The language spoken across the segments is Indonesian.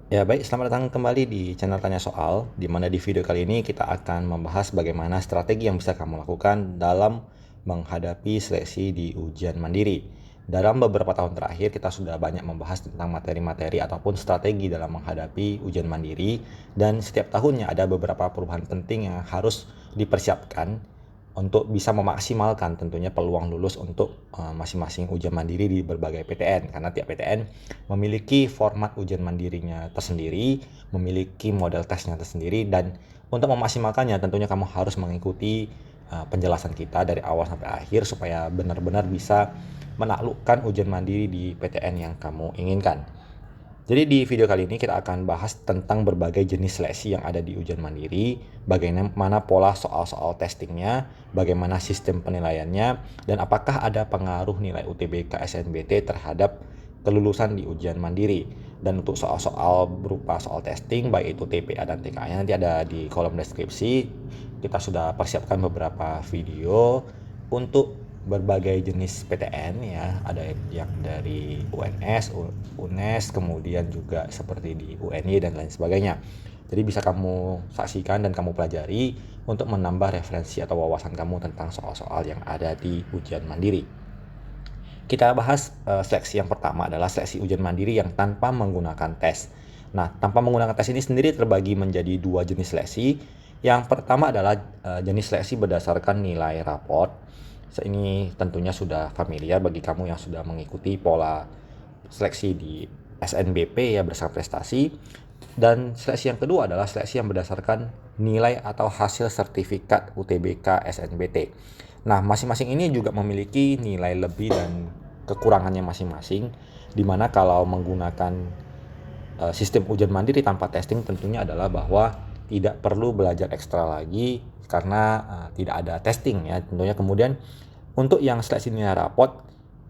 Ya baik, selamat datang kembali di channel Tanya Soal, di mana di video kali ini kita akan membahas bagaimana strategi yang bisa kamu lakukan dalam menghadapi seleksi di ujian mandiri. Dalam beberapa tahun terakhir kita sudah banyak membahas tentang materi-materi ataupun strategi dalam menghadapi ujian mandiri, dan setiap tahunnya ada beberapa perubahan penting yang harus dipersiapkan untuk bisa memaksimalkan tentunya peluang lulus untuk masing-masing ujian mandiri di berbagai PTN, karena tiap PTN memiliki format ujian mandirinya tersendiri, memiliki model tesnya tersendiri, dan untuk memaksimalkannya tentunya kamu harus mengikuti penjelasan kita dari awal sampai akhir supaya benar-benar bisa menaklukkan ujian mandiri di PTN yang kamu inginkan. Jadi di video kali ini kita akan bahas tentang berbagai jenis seleksi yang ada di ujian mandiri, bagaimana pola soal-soal testingnya, bagaimana sistem penilaiannya, dan apakah ada pengaruh nilai UTBK SNBT terhadap kelulusan di ujian mandiri. Dan untuk soal-soal berupa soal testing, baik itu TPA dan TKA, nanti ada di kolom deskripsi. Kita sudah persiapkan beberapa video untuk berbagai jenis PTN ya, ada yang dari UNS, UNES, kemudian juga seperti di UNY dan lain sebagainya. Jadi bisa kamu saksikan dan kamu pelajari untuk menambah referensi atau wawasan kamu tentang soal-soal yang ada di ujian mandiri. Kita bahas seleksi yang pertama adalah seleksi ujian mandiri yang tanpa menggunakan tes. Nah, tanpa menggunakan tes ini sendiri terbagi menjadi dua jenis seleksi. Yang pertama adalah jenis seleksi berdasarkan nilai raport. Ini tentunya sudah familiar bagi kamu yang sudah mengikuti pola seleksi di SNBP ya, berdasarkan prestasi. Dan seleksi yang kedua adalah seleksi yang berdasarkan nilai atau hasil sertifikat UTBK SNBT. Nah, masing-masing ini juga memiliki nilai lebih dan kekurangannya masing-masing, di mana kalau menggunakan sistem ujian mandiri tanpa testing tentunya adalah bahwa tidak perlu belajar ekstra lagi karena tidak ada testing ya tentunya. Kemudian untuk yang seleksi nilai raport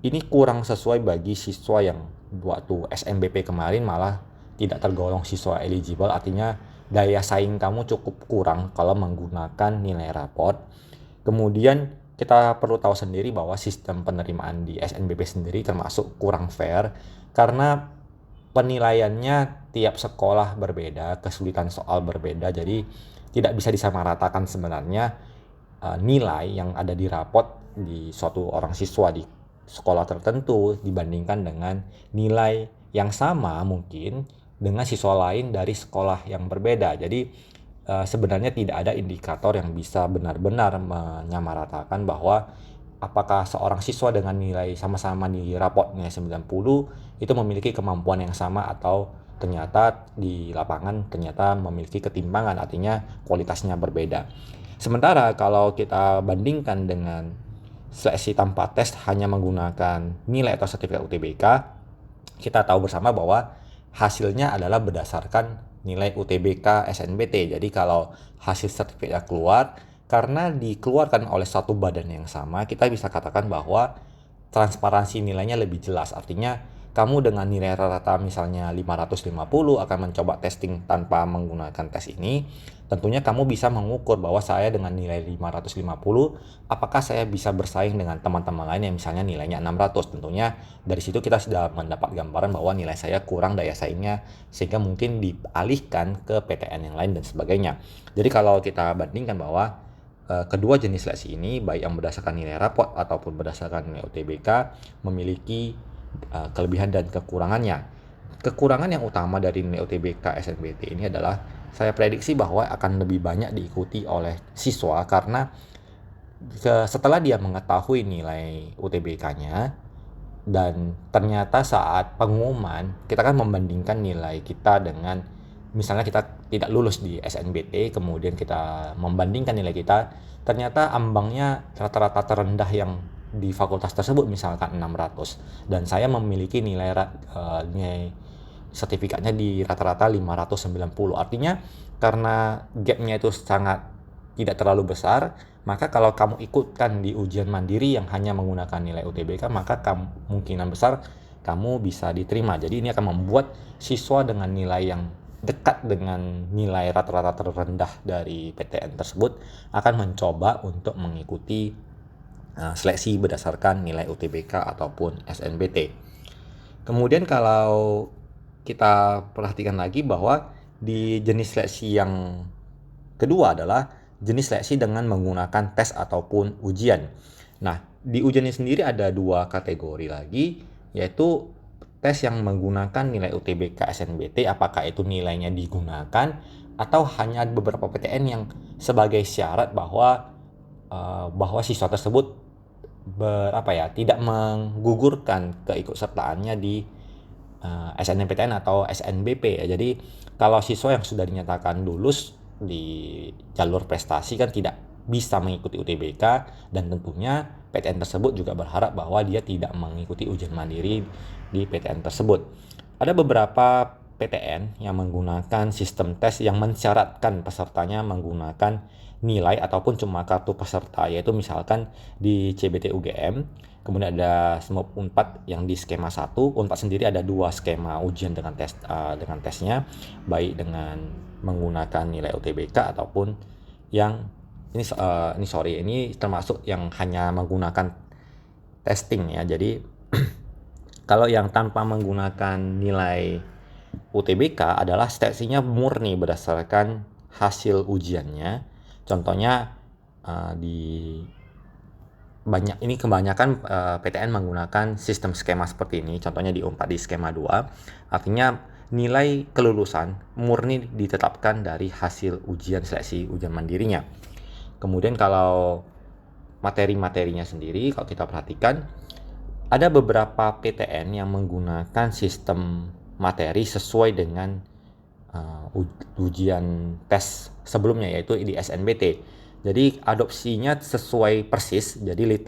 ini kurang sesuai bagi siswa yang waktu SNBP kemarin malah tidak tergolong siswa eligible, artinya daya saing kamu cukup kurang kalau menggunakan nilai raport. Kemudian kita perlu tahu sendiri bahwa sistem penerimaan di SNBP sendiri termasuk kurang fair karena penilaiannya tiap sekolah berbeda, kesulitan soal berbeda, jadi tidak bisa disamaratakan sebenarnya nilai yang ada di rapot di suatu orang siswa di sekolah tertentu dibandingkan dengan nilai yang sama mungkin dengan siswa lain dari sekolah yang berbeda. Jadi sebenarnya tidak ada indikator yang bisa benar-benar menyamaratakan bahwa apakah seorang siswa dengan nilai sama-sama di rapotnya 90 itu memiliki kemampuan yang sama atau ternyata di lapangan ternyata memiliki ketimpangan, artinya kualitasnya berbeda. Sementara kalau kita bandingkan dengan seleksi tanpa tes hanya menggunakan nilai atau sertifikat UTBK, kita tahu bersama bahwa hasilnya adalah berdasarkan nilai UTBK SNBT. Jadi kalau hasil sertifikatnya keluar karena dikeluarkan oleh satu badan yang sama, kita bisa katakan bahwa transparansi nilainya lebih jelas. Artinya kamu dengan nilai rata-rata misalnya 550 akan mencoba testing tanpa menggunakan tes ini, tentunya kamu bisa mengukur bahwa saya dengan nilai 550 apakah saya bisa bersaing dengan teman-teman lain yang misalnya nilainya 600. Tentunya dari situ kita sudah mendapat gambaran bahwa nilai saya kurang daya saingnya sehingga mungkin dialihkan ke PTN yang lain dan sebagainya. Jadi kalau kita bandingkan bahwa kedua jenis seleksi ini baik yang berdasarkan nilai raport ataupun berdasarkan nilai UTBK memiliki kelebihan dan kekurangannya. Kekurangan yang utama dari nilai UTBK SNBT ini adalah saya prediksi bahwa akan lebih banyak diikuti oleh siswa karena setelah dia mengetahui nilai UTBK-nya dan ternyata saat pengumuman kita kan membandingkan nilai kita dengan misalnya kita tidak lulus di SNBT, kemudian kita membandingkan nilai kita, ternyata ambangnya rata-rata terendah yang di fakultas tersebut misalkan 600 dan saya memiliki nilai sertifikatnya di rata-rata 590. Artinya karena gapnya itu sangat tidak terlalu besar, maka kalau kamu ikutkan di ujian mandiri yang hanya menggunakan nilai UTBK, maka kemungkinan besar kamu bisa diterima. Jadi ini akan membuat siswa dengan nilai yang dekat dengan nilai rata-rata terendah dari PTN tersebut akan mencoba untuk mengikuti seleksi berdasarkan nilai UTBK ataupun SNBT. Kemudian kalau kita perhatikan lagi bahwa di jenis seleksi yang kedua adalah jenis seleksi dengan menggunakan tes ataupun ujian. Nah, di ujian ini sendiri ada dua kategori lagi, yaitu tes yang menggunakan nilai UTBK SNBT, apakah itu nilainya digunakan atau hanya beberapa PTN yang sebagai syarat bahwa siswa tersebut tidak menggugurkan keikutsertaannya di SNMPTN atau SNBP ya. Jadi kalau siswa yang sudah dinyatakan lulus di jalur prestasi kan tidak bisa mengikuti UTBK, dan tentunya PTN tersebut juga berharap bahwa dia tidak mengikuti ujian mandiri di PTN tersebut. Ada beberapa PTN yang menggunakan sistem tes yang mensyaratkan pesertanya menggunakan nilai ataupun cuma kartu peserta, yaitu misalkan di CBT UGM, kemudian ada SMOP Unpad yang di skema 1. Unpad sendiri ada dua skema ujian dengan tesnya, baik dengan menggunakan nilai UTBK ataupun yang ini termasuk yang hanya menggunakan testing ya. Jadi kalau yang tanpa menggunakan nilai UTBK adalah seleksinya murni berdasarkan hasil ujiannya. Contohnya kebanyakan PTN menggunakan sistem skema seperti ini. Contohnya di Unpad di skema 2, artinya nilai kelulusan murni ditetapkan dari hasil ujian seleksi ujian mandirinya. Kemudian kalau materi-materinya sendiri, kalau kita perhatikan, ada beberapa PTN yang menggunakan sistem materi sesuai dengan ujian tes sebelumnya, yaitu di SNBT. Jadi adopsinya sesuai persis, jadi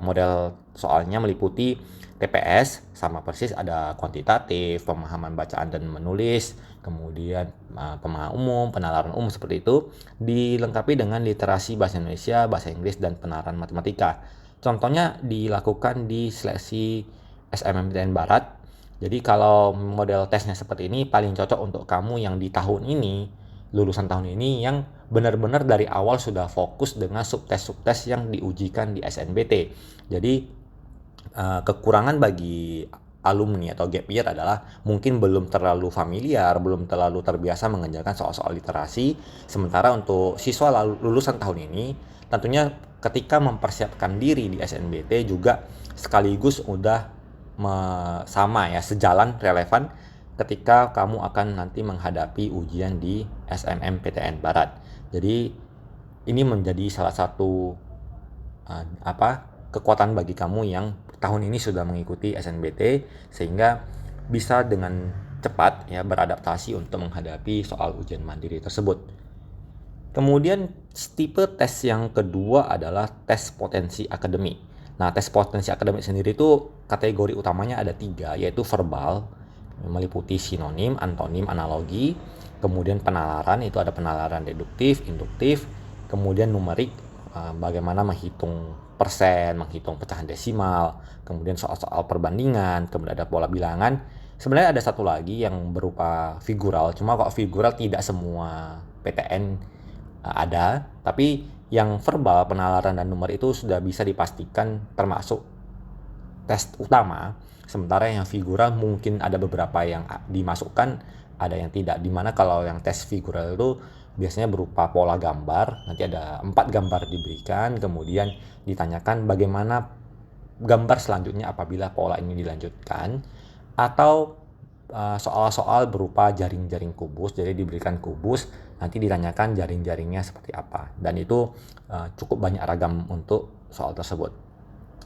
model soalnya meliputi TPS sama persis, ada kuantitatif, pemahaman bacaan dan menulis, kemudian pemahaman umum, penalaran umum seperti itu, dilengkapi dengan literasi bahasa Indonesia, bahasa Inggris, dan penalaran matematika. Contohnya dilakukan di seleksi SNMPTN Barat. Jadi kalau model tesnya seperti ini paling cocok untuk kamu yang di tahun ini, lulusan tahun ini, yang benar-benar dari awal sudah fokus dengan subtes-subtes yang diujikan di SNBT. Jadi kekurangan bagi alumni atau gap year adalah mungkin belum terlalu familiar, belum terlalu terbiasa mengerjakan soal-soal literasi. Sementara untuk siswa lulusan tahun ini, tentunya ketika mempersiapkan diri di SNBT juga sekaligus udah sejalan relevan ketika kamu akan nanti menghadapi ujian di SNMPTN Barat. Jadi ini menjadi salah satu kekuatan bagi kamu yang tahun ini sudah mengikuti SNBT, sehingga bisa dengan cepat ya beradaptasi untuk menghadapi soal ujian mandiri tersebut. Kemudian tipe tes yang kedua adalah tes potensi akademik. Nah, tes potensi akademik sendiri itu kategori utamanya ada 3, yaitu verbal, meliputi sinonim, antonim, analogi, kemudian penalaran, itu ada penalaran deduktif, induktif, kemudian numerik, bagaimana menghitung persen, menghitung pecahan desimal, kemudian soal-soal perbandingan, kemudian ada pola bilangan. Sebenarnya ada satu lagi yang berupa figural, cuma kalau figural tidak semua PTN ada, tapi yang verbal, penalaran, dan numerik itu sudah bisa dipastikan termasuk tes utama. Sementara yang figural mungkin ada beberapa yang dimasukkan, ada yang tidak. Dimana kalau yang tes figural itu biasanya berupa pola gambar, nanti ada 4 gambar diberikan, kemudian ditanyakan bagaimana gambar selanjutnya apabila pola ini dilanjutkan, atau soal-soal berupa jaring-jaring kubus, jadi diberikan kubus, nanti ditanyakan jaring-jaringnya seperti apa, dan itu cukup banyak ragam untuk soal tersebut.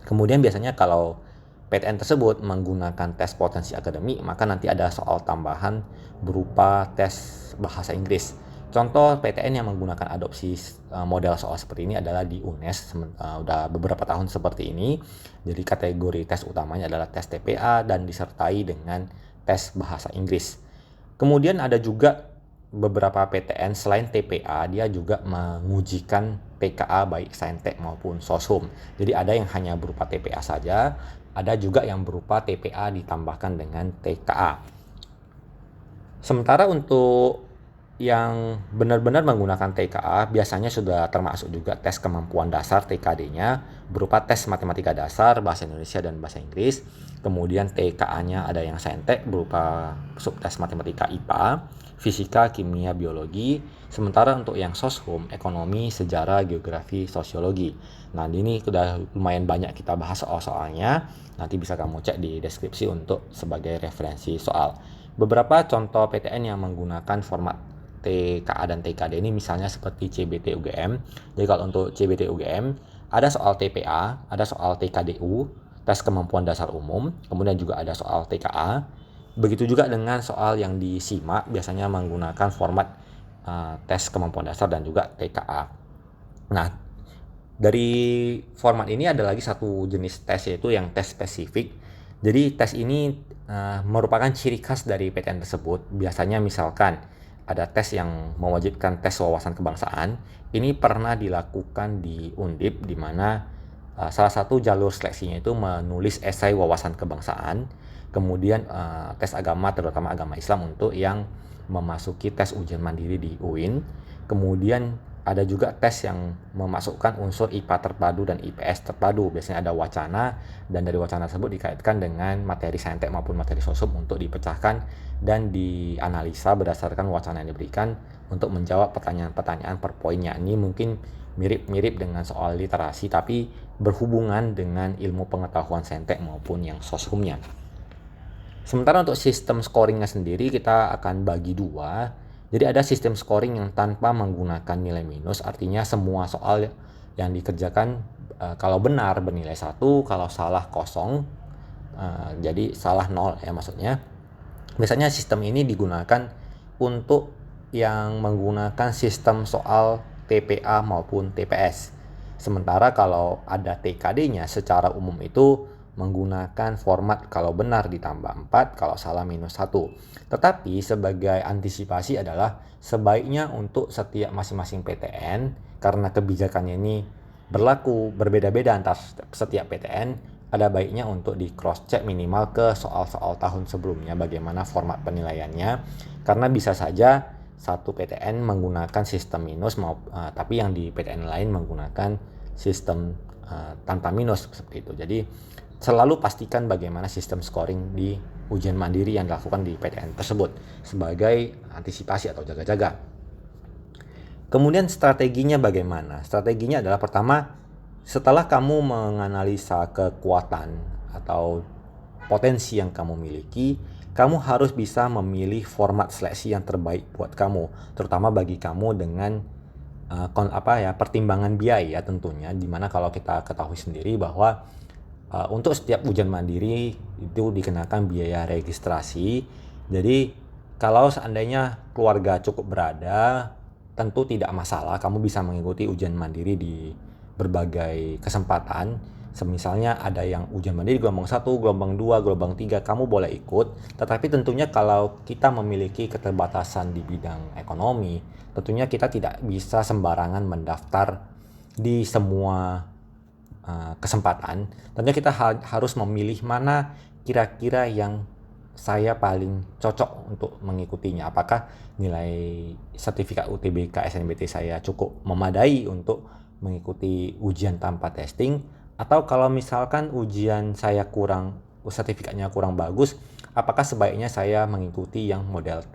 Kemudian biasanya kalau PTN tersebut menggunakan tes potensi akademik, maka nanti ada soal tambahan berupa tes bahasa Inggris. Contoh PTN yang menggunakan adopsi model soal seperti ini adalah di UNES, udah beberapa tahun seperti ini. Jadi kategori tes utamanya adalah tes TPA dan disertai dengan tes bahasa Inggris. Kemudian ada juga beberapa PTN selain TPA, dia juga mengujikan TKA baik Saintek maupun Soshum. Jadi ada yang hanya berupa TPA saja, ada juga yang berupa TPA ditambahkan dengan TKA. Sementara untuk yang benar-benar menggunakan TKA biasanya sudah termasuk juga tes kemampuan dasar TKD-nya berupa tes matematika dasar, bahasa Indonesia, dan bahasa Inggris. Kemudian TKA-nya ada yang saintek berupa subtes matematika IPA, fisika, kimia, biologi. Sementara untuk yang soshum, ekonomi, sejarah, geografi, sosiologi. Nah, ini sudah lumayan banyak kita bahas soal-soalnya. Nanti bisa kamu cek di deskripsi untuk sebagai referensi soal. Beberapa contoh PTN yang menggunakan format TKA dan TKD ini misalnya seperti CBT UGM. Jadi kalau untuk CBT UGM ada soal TPA, ada soal TKDU, tes kemampuan dasar umum, kemudian juga ada soal TKA. Begitu juga dengan soal yang di SIMA biasanya menggunakan format tes kemampuan dasar dan juga TKA. Nah, dari format ini ada lagi satu jenis tes yaitu yang tes spesifik. Jadi tes ini merupakan ciri khas dari PTN tersebut. Biasanya misalkan ada tes yang mewajibkan tes wawasan kebangsaan. Ini pernah dilakukan di Undip di mana salah satu jalur seleksinya itu menulis esai wawasan kebangsaan. Kemudian tes agama terutama agama Islam untuk yang memasuki tes ujian mandiri di UIN. Kemudian ada juga tes yang memasukkan unsur IPA terpadu dan IPS terpadu. Biasanya ada wacana dan dari wacana tersebut dikaitkan dengan materi saintek maupun materi sosum untuk dipecahkan dan dianalisa berdasarkan wacana yang diberikan untuk menjawab pertanyaan-pertanyaan per poinnya. Ini mungkin mirip-mirip dengan soal literasi tapi berhubungan dengan ilmu pengetahuan saintek maupun yang soshumnya. Sementara untuk sistem scoringnya sendiri kita akan bagi dua. Jadi ada sistem scoring yang tanpa menggunakan nilai minus, artinya semua soal yang dikerjakan kalau benar bernilai 1, kalau salah kosong, jadi salah 0 ya maksudnya. Biasanya sistem ini digunakan untuk yang menggunakan sistem soal TPA maupun TPS. Sementara kalau ada TKD-nya secara umum itu menggunakan format kalau benar ditambah 4, kalau salah minus 1. Tetapi sebagai antisipasi adalah sebaiknya untuk setiap masing-masing PTN, karena kebijakannya ini berlaku berbeda-beda antar setiap PTN, ada baiknya untuk di cross check minimal ke soal-soal tahun sebelumnya bagaimana format penilaiannya, karena bisa saja satu PTN menggunakan sistem minus tapi yang di PTN lain menggunakan sistem tanpa minus seperti itu. Jadi selalu pastikan bagaimana sistem scoring di ujian mandiri yang dilakukan di PTN tersebut sebagai antisipasi atau jaga-jaga. Kemudian strateginya bagaimana? Strateginya adalah pertama, setelah kamu menganalisa kekuatan atau potensi yang kamu miliki, kamu harus bisa memilih format seleksi yang terbaik buat kamu, terutama bagi kamu dengan pertimbangan biaya tentunya, dimana kalau kita ketahui sendiri bahwa untuk setiap ujian mandiri itu dikenakan biaya registrasi. Jadi kalau seandainya keluarga cukup berada, tentu tidak masalah kamu bisa mengikuti ujian mandiri di berbagai kesempatan. Semisalnya ada yang ujian mandiri gelombang 1, gelombang 2, gelombang 3, kamu boleh ikut. Tetapi tentunya kalau kita memiliki keterbatasan di bidang ekonomi, tentunya kita tidak bisa sembarangan mendaftar di semua kesempatan. Tentunya kita harus memilih mana kira-kira yang saya paling cocok untuk mengikutinya. Apakah nilai sertifikat UTBK SNBT saya cukup memadai untuk mengikuti ujian tanpa testing, atau kalau misalkan ujian saya sertifikatnya kurang bagus, apakah sebaiknya saya mengikuti yang model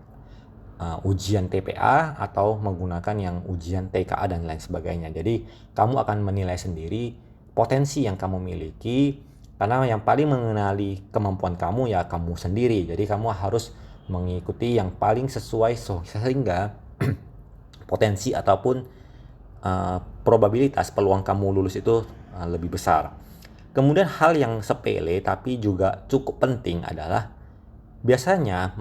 ujian TPA atau menggunakan yang ujian TKA dan lain sebagainya. Jadi kamu akan menilai sendiri potensi yang kamu miliki, karena yang paling mengenali kemampuan kamu ya kamu sendiri. Jadi kamu harus mengikuti yang paling sesuai sehingga potensi ataupun probabilitas peluang kamu lulus itu lebih besar. Kemudian hal yang sepele tapi juga cukup penting adalah biasanya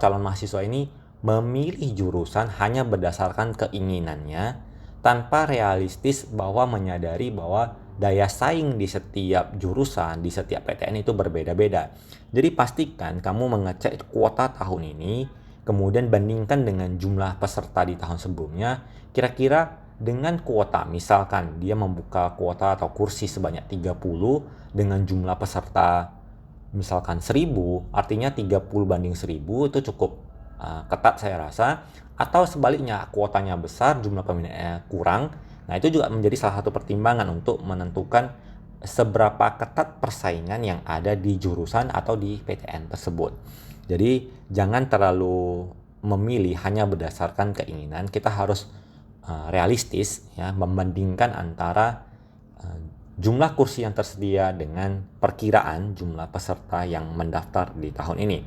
calon mahasiswa ini memilih jurusan hanya berdasarkan keinginannya tanpa realistis bahwa menyadari bahwa daya saing di setiap jurusan, di setiap PTN itu berbeda-beda. Jadi pastikan kamu mengecek kuota tahun ini, kemudian bandingkan dengan jumlah peserta di tahun sebelumnya. Kira-kira dengan kuota, misalkan dia membuka kuota atau kursi sebanyak 30 dengan jumlah peserta misalkan 1000, artinya 30 banding 1000 itu cukup ketat saya rasa. Atau sebaliknya kuotanya besar, jumlah peminatnya kurang. Nah itu juga menjadi salah satu pertimbangan untuk menentukan seberapa ketat persaingan yang ada di jurusan atau di PTN tersebut. Jadi jangan terlalu memilih hanya berdasarkan keinginan, kita harus realistis ya, membandingkan antara jumlah kursi yang tersedia dengan perkiraan jumlah peserta yang mendaftar di tahun ini.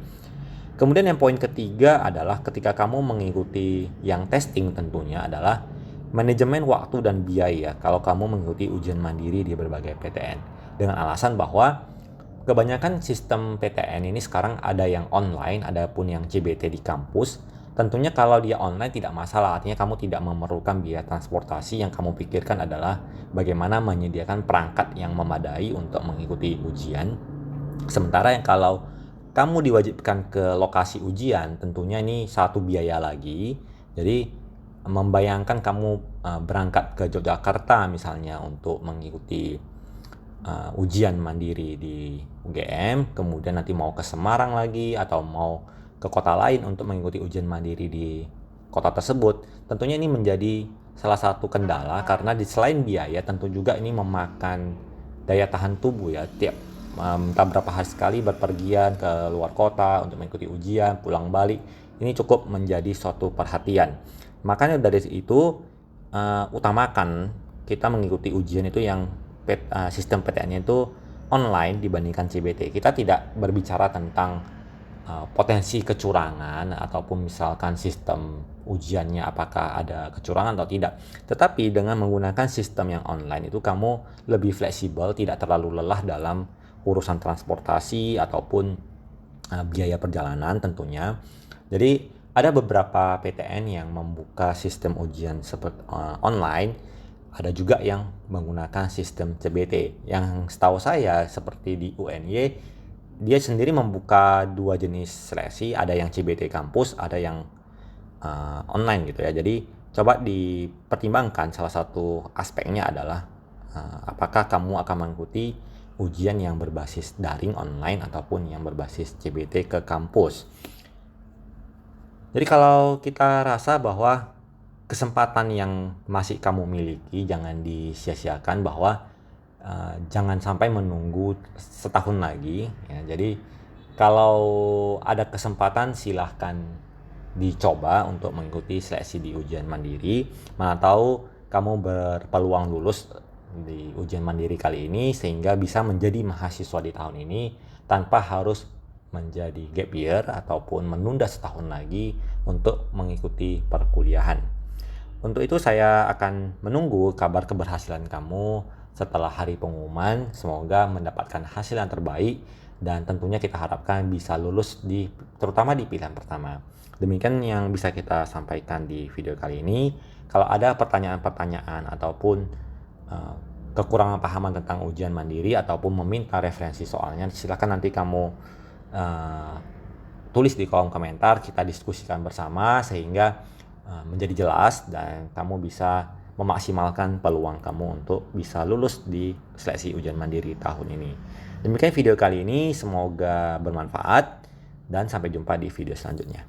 Kemudian yang poin ketiga adalah ketika kamu mengikuti yang testing tentunya adalah manajemen waktu dan biaya kalau kamu mengikuti ujian mandiri di berbagai PTN. Dengan alasan bahwa kebanyakan sistem PTN ini sekarang ada yang online, ada pun yang CBT di kampus. Tentunya kalau dia online tidak masalah, artinya kamu tidak memerlukan biaya transportasi. Yang kamu pikirkan adalah bagaimana menyediakan perangkat yang memadai untuk mengikuti ujian. Sementara yang kalau kamu diwajibkan ke lokasi ujian, tentunya ini satu biaya lagi. Jadi membayangkan kamu berangkat ke Yogyakarta misalnya untuk mengikuti ujian mandiri di UGM, kemudian nanti mau ke Semarang lagi atau mau ke kota lain untuk mengikuti ujian mandiri di kota tersebut, tentunya ini menjadi salah satu kendala karena selain biaya tentu juga ini memakan daya tahan tubuh ya, tiap entah berapa hari sekali berpergian ke luar kota untuk mengikuti ujian, pulang balik, ini cukup menjadi suatu perhatian. Makanya dari itu utamakan kita mengikuti ujian itu yang sistem PTN-nya itu online dibandingkan CBT. Kita tidak berbicara tentang potensi kecurangan ataupun misalkan sistem ujiannya apakah ada kecurangan atau tidak. Tetapi dengan menggunakan sistem yang online itu kamu lebih fleksibel, tidak terlalu lelah dalam urusan transportasi ataupun biaya perjalanan tentunya. Jadi ada beberapa PTN yang membuka sistem ujian seperti online, ada juga yang menggunakan sistem CBT. Yang setahu saya seperti di UNY dia sendiri membuka dua jenis seleksi, ada yang CBT kampus, ada yang online gitu ya. Jadi coba dipertimbangkan, salah satu aspeknya adalah apakah kamu akan mengikuti ujian yang berbasis daring online ataupun yang berbasis CBT ke kampus. Jadi kalau kita rasa bahwa kesempatan yang masih kamu miliki jangan disia-siakan, bahwa jangan sampai menunggu setahun lagi ya. Jadi kalau ada kesempatan silahkan dicoba untuk mengikuti seleksi di ujian mandiri. Mana tahu kamu berpeluang lulus di ujian mandiri kali ini sehingga bisa menjadi mahasiswa di tahun ini tanpa harus menjadi gap year ataupun menunda setahun lagi untuk mengikuti perkuliahan. Untuk itu saya akan menunggu kabar keberhasilan kamu setelah hari pengumuman. Semoga mendapatkan hasil yang terbaik dan tentunya kita harapkan bisa lulus terutama di pilihan pertama. Demikian yang bisa kita sampaikan di video kali ini. Kalau ada pertanyaan-pertanyaan ataupun kekurangan pahaman tentang ujian mandiri ataupun meminta referensi soalnya, silakan nanti kamu tulis di kolom komentar, kita diskusikan bersama sehingga menjadi jelas dan kamu bisa memaksimalkan peluang kamu untuk bisa lulus di seleksi ujian mandiri tahun ini. Demikian video kali ini, semoga bermanfaat dan sampai jumpa di video selanjutnya.